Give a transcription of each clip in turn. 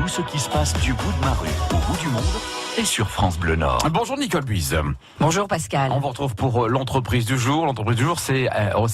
Tout ce qui se passe du bout de ma rue au bout du monde est sur France Bleu Nord. Bonjour Nicole Buise. Bonjour Pascal. On vous retrouve pour l'entreprise du jour. L'entreprise du jour, c'est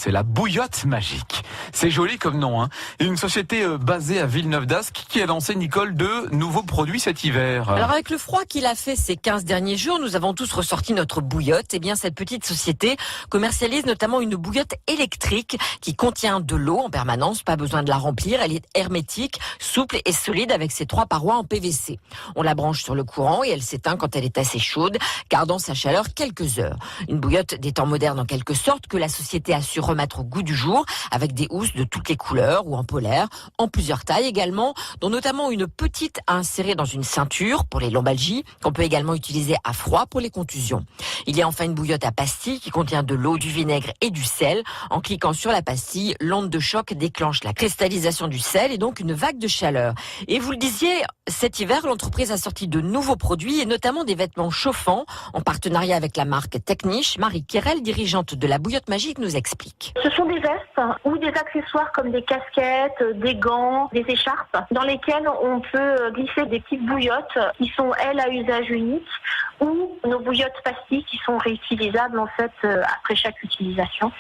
la Bouillotte Magique. C'est joli comme nom, hein. Une société basée à Villeneuve d'Ascq qui a lancé, Nicole, de nouveaux produits cet hiver. Alors avec le froid qu'il a fait ces 15 derniers jours, nous avons tous ressorti notre bouillotte. Eh bien, cette petite société commercialise notamment une bouillotte électrique qui contient de l'eau en permanence. Pas besoin de la remplir. Elle est hermétique, souple et solide avec ses 3 parois en PVC. On la branche sur le courant et elle s'éteint quand elle est assez chaude, gardant sa chaleur quelques heures. Une bouillotte des temps modernes en quelque sorte que la société a su remettre au goût du jour avec des housses de toutes les couleurs ou en polaire, en plusieurs tailles également, dont notamment une petite à insérer dans une ceinture pour les lombalgies, qu'on peut également utiliser à froid pour les contusions. Il y a enfin une bouillotte à pastilles qui contient de l'eau, du vinaigre et du sel. En cliquant sur la pastille, l'onde de choc déclenche la cristallisation du sel et donc une vague de chaleur. Et vous le disiez, cet hiver, l'entreprise a sorti de nouveaux produits et notamment des vêtements chauffants en partenariat avec la marque Techniche. Marie Quérel, dirigeante de la Bouillotte Magique, nous explique. Ce sont des vestes ou des accessoires comme des casquettes, des gants, des écharpes dans lesquelles on peut glisser des petites bouillottes qui sont, elles, à usage unique ou nos bouillottes pastilles qui sont réutilisables en fait après chaque utilisation.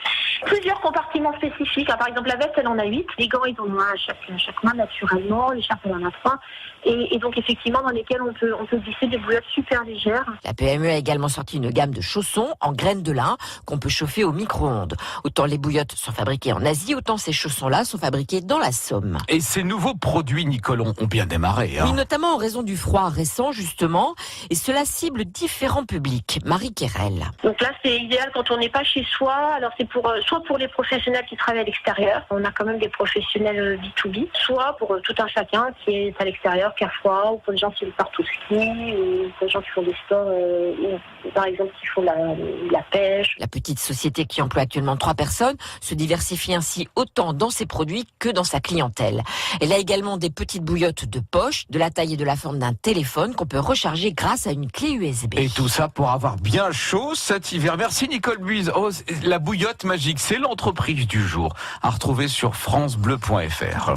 Plusieurs compartiments spécifiques. Par exemple, la veste, elle en a 8. Les gants, ils en ont un à chaque main naturellement. L'écharpe, elle en a 3. Et donc, effectivement, dans lesquels on peut glisser des bouillottes super légères. La PME a également sorti une gamme de chaussons en graines de lin qu'on peut chauffer au micro-ondes. Autant les bouillottes sont fabriquées en Asie, autant ces chaussons-là sont fabriqués dans la Somme. Et ces nouveaux produits, Nicole, ont bien démarré. Oui, notamment en raison du froid récent, justement. Et cela cible différents publics. Marie Quérel. Donc là, c'est idéal quand on n'est pas chez soi. Alors, c'est soit pour les professionnels qui travaillent à l'extérieur. On a quand même des professionnels B2B. Soit pour tout un chacun qui est à l'extérieur, qui a froid, ou pour les gens qui partent au ski, ou pour les gens qui font des sports, par exemple, qui font la pêche. La petite société qui emploie actuellement 3 personnes se diversifie ainsi autant dans ses produits que dans sa clientèle. Elle a également des petites bouillottes de poche, de la taille et de la forme d'un téléphone qu'on peut recharger grâce à une clé USB. Et tout ça pour avoir bien chaud cet hiver. Merci Nicole Buise. La Bouillotte Magique, c'est l'entreprise du jour. À retrouver sur francebleu.fr.